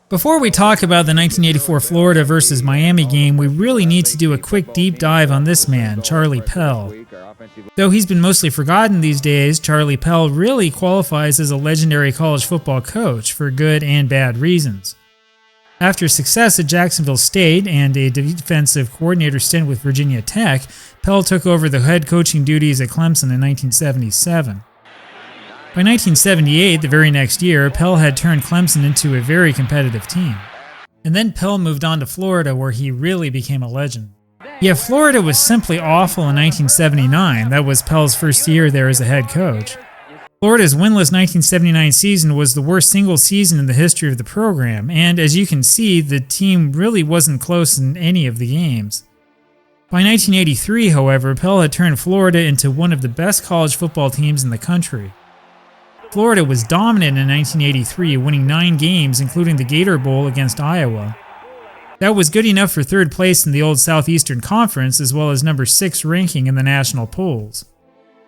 Before we talk about the 1984 Florida versus Miami game, we really need to do a quick deep dive on this man, Charlie Pell. Though he's been mostly forgotten these days, Charlie Pell really qualifies as a legendary college football coach for good and bad reasons. After success at Jacksonville State and a defensive coordinator stint with Virginia Tech, Pell took over the head coaching duties at Clemson in 1977. By 1978, the very next year, Pell had turned Clemson into a very competitive team. And then Pell moved on to Florida, where he really became a legend. Yeah, Florida was simply awful in 1979. That was Pell's first year there as a head coach. Florida's winless 1979 season was the worst single season in the history of the program, and as you can see, the team really wasn't close in any of the games. By 1983, however, Pell had turned Florida into one of the best college football teams in the country. Florida was dominant in 1983, winning 9 games, including the Gator Bowl against Iowa. That was good enough for third place in the old Southeastern Conference, as well as number 6 ranking in the national polls.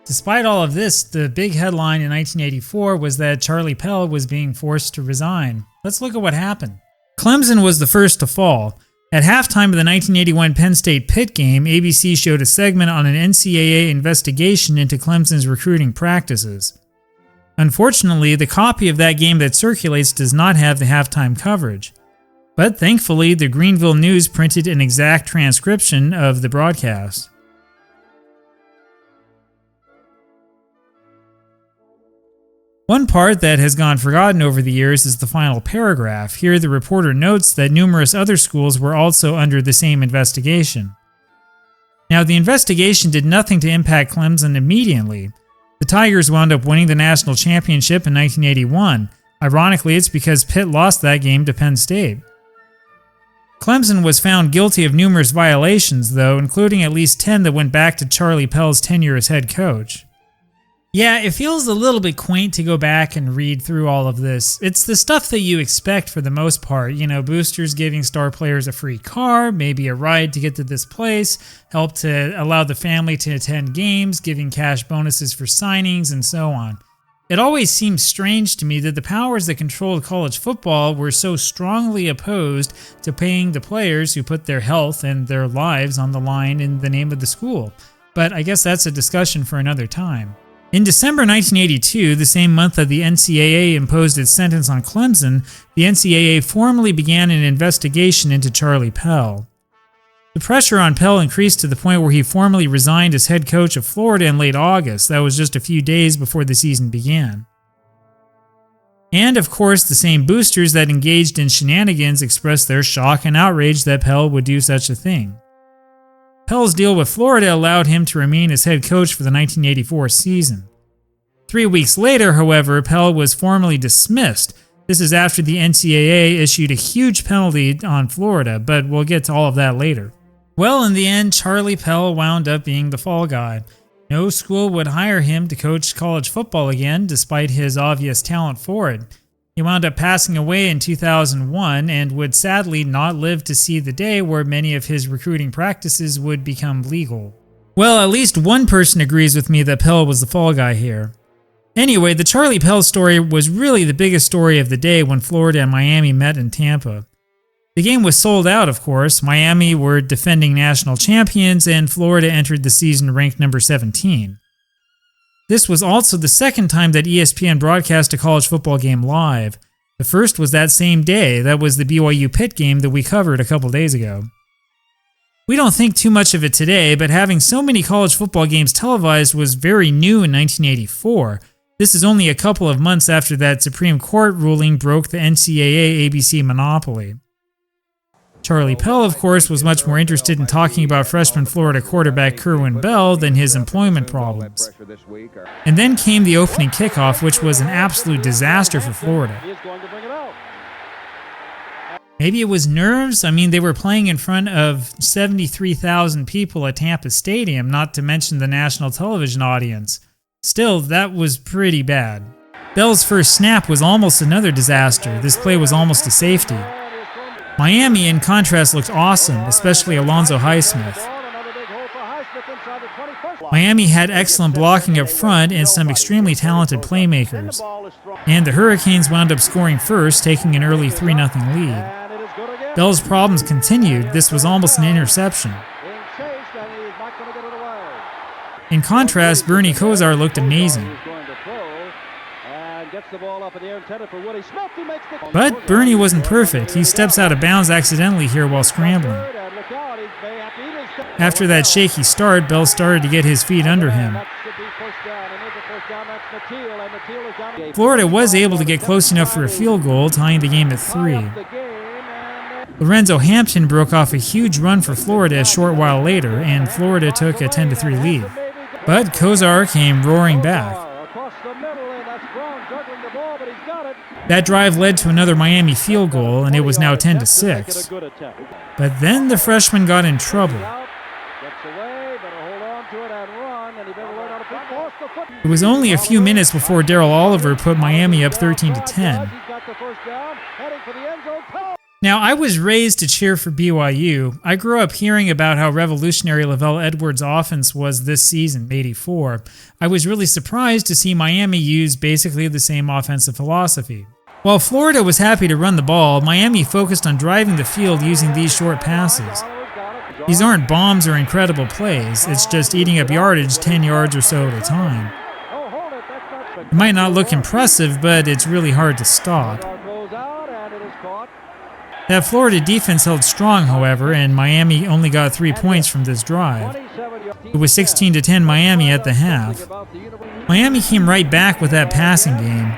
Despite all of this, the big headline in 1984 was that Charlie Pell was being forced to resign. Let's look at what happened. Clemson was the first to fall. At halftime of the 1981 Penn State Pitt game, ABC showed a segment on an NCAA investigation into Clemson's recruiting practices. Unfortunately, the copy of that game that circulates does not have the halftime coverage. But thankfully, the Greenville News printed an exact transcription of the broadcast. One part that has gone forgotten over the years is the final paragraph. Here, the reporter notes that numerous other schools were also under the same investigation. Now, the investigation did nothing to impact Clemson immediately. The Tigers wound up winning the national championship in 1981. Ironically, it's because Pitt lost that game to Penn State. Clemson was found guilty of numerous violations, though, including at least 10 that went back to Charlie Pell's tenure as head coach. Yeah, it feels a little bit quaint to go back and read through all of this. It's the stuff that you expect for the most part. You know, boosters giving star players a free car, maybe a ride to get to this place, help to allow the family to attend games, giving cash bonuses for signings, and so on. It always seems strange to me that the powers that controlled college football were so strongly opposed to paying the players who put their health and their lives on the line in the name of the school. But I guess that's a discussion for another time. In December 1982, the same month that the NCAA imposed its sentence on Clemson, the NCAA formally began an investigation into Charlie Pell. The pressure on Pell increased to the point where he formally resigned as head coach of Florida in late August. That was just a few days before the season began. And of course, the same boosters that engaged in shenanigans expressed their shock and outrage that Pell would do such a thing. Pell's deal with Florida allowed him to remain as head coach for the 1984 season. 3 weeks later, however, Pell was formally dismissed. This is after the NCAA issued a huge penalty on Florida, but we'll get to all of that later. Well, in the end, Charlie Pell wound up being the fall guy. No school would hire him to coach college football again, despite his obvious talent for it. He wound up passing away in 2001 and would sadly not live to see the day where many of his recruiting practices would become legal. Well, at least one person agrees with me that Pell was the fall guy here. Anyway, the Charlie Pell story was really the biggest story of the day when Florida and Miami met in Tampa. The game was sold out, of course. Miami were defending national champions, and Florida entered the season ranked number 17. This was also the second time that ESPN broadcast a college football game live. The first was that same day. That was the BYU Pitt game that we covered a couple days ago. We don't think too much of it today, but having so many college football games televised was very new in 1984. This is only a couple of months after that Supreme Court ruling broke the NCAA ABC monopoly. Charlie Pell, of course, was much more interested in talking about freshman Florida quarterback Kerwin Bell than his employment problems. And then came the opening kickoff, which was an absolute disaster for Florida. Maybe it was nerves? I mean, they were playing in front of 73,000 people at Tampa Stadium, not to mention the national television audience. Still, that was pretty bad. Bell's first snap was almost another disaster. This play was almost a safety. Miami, in contrast, looked awesome, especially Alonzo Highsmith. Miami had excellent blocking up front and some extremely talented playmakers. And the Hurricanes wound up scoring first, taking an early 3-0 lead. Bell's problems continued. This was almost an interception. In contrast, Bernie Kosar looked amazing. But Bernie wasn't perfect. He steps out of bounds accidentally here while scrambling. After that shaky start, Bell started to get his feet under him. Florida was able to get close enough for a field goal, tying the game at 3. Lorenzo Hampton broke off a huge run for Florida a short while later, and Florida took a 10-3 lead. But Kosar came roaring back. That drive led to another Miami field goal, and it was now 10-6. But then the freshman got in trouble. It was only a few minutes before Darrell Oliver put Miami up 13-10. Now, I was raised to cheer for BYU. I grew up hearing about how revolutionary Lavelle Edwards' offense was this season, '84. I was really surprised to see Miami use basically the same offensive philosophy. While Florida was happy to run the ball, Miami focused on driving the field using these short passes. These aren't bombs or incredible plays, it's just eating up yardage 10 yards or so at a time. It might not look impressive, but it's really hard to stop. That Florida defense held strong, however, and Miami only got 3 points from this drive. It was 16-10 Miami at the half. Miami came right back with that passing game.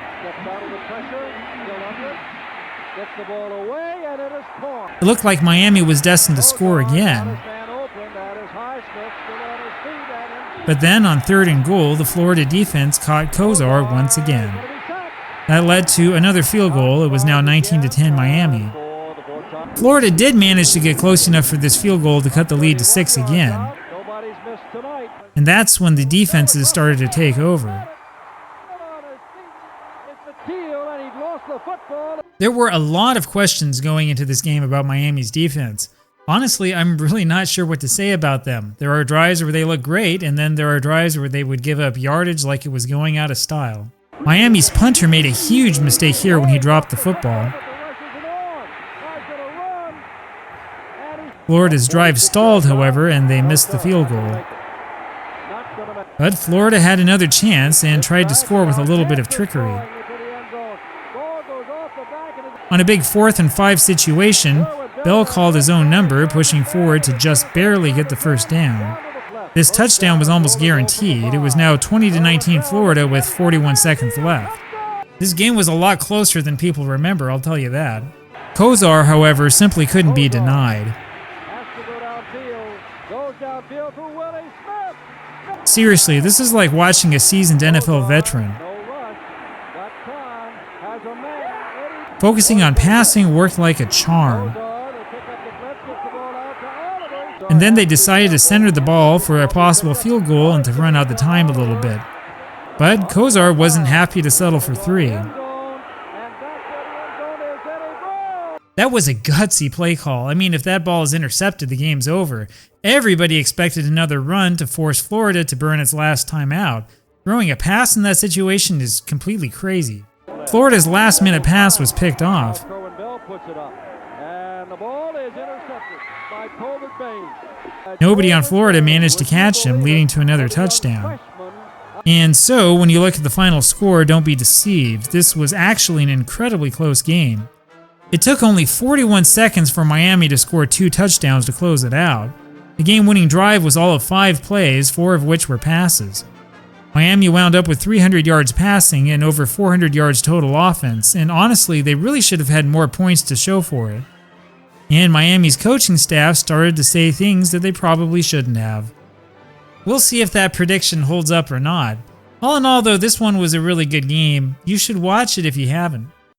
It looked like Miami was destined to score again. But then on 3rd and goal, the Florida defense caught Kosar once again. That led to another field goal. It was now 19-10 Miami. Florida did manage to get close enough for this field goal to cut the lead to 6 again. And that's when the defenses started to take over. There were a lot of questions going into this game about Miami's defense. Honestly, I'm really not sure what to say about them. There are drives where they look great, and then there are drives where they would give up yardage like it was going out of style. Miami's punter made a huge mistake here when he dropped the football. Florida's drive stalled, however, and they missed the field goal. But Florida had another chance and tried to score with a little bit of trickery. On a big 4th and 5 situation, Bell called his own number, pushing forward to just barely get the first down. This touchdown was almost guaranteed. It was now 20-19 Florida with 41 seconds left. This game was a lot closer than people remember, I'll tell you that. Kosar, however, simply couldn't be denied. Seriously, this is like watching a seasoned NFL veteran. Focusing on passing worked like a charm. And then they decided to center the ball for a possible field goal and to run out the time a little bit. But Kosar wasn't happy to settle for 3. That was a gutsy play call. I mean, if that ball is intercepted, the game's over. Everybody expected another run to force Florida to burn its last time out. Throwing a pass in that situation is completely crazy. Florida's last-minute pass was picked off. Nobody on Florida managed to catch him, leading to another touchdown. And so, when you look at the final score, don't be deceived. This was actually an incredibly close game. It took only 41 seconds for Miami to score 2 touchdowns to close it out. The game-winning drive was all of 5 plays, 4 of which were passes. Miami wound up with 300 yards passing and over 400 yards total offense, and honestly, they really should have had more points to show for it. And Miami's coaching staff started to say things that they probably shouldn't have. We'll see if that prediction holds up or not. All in all, though, this one was a really good game. You should watch it if you haven't.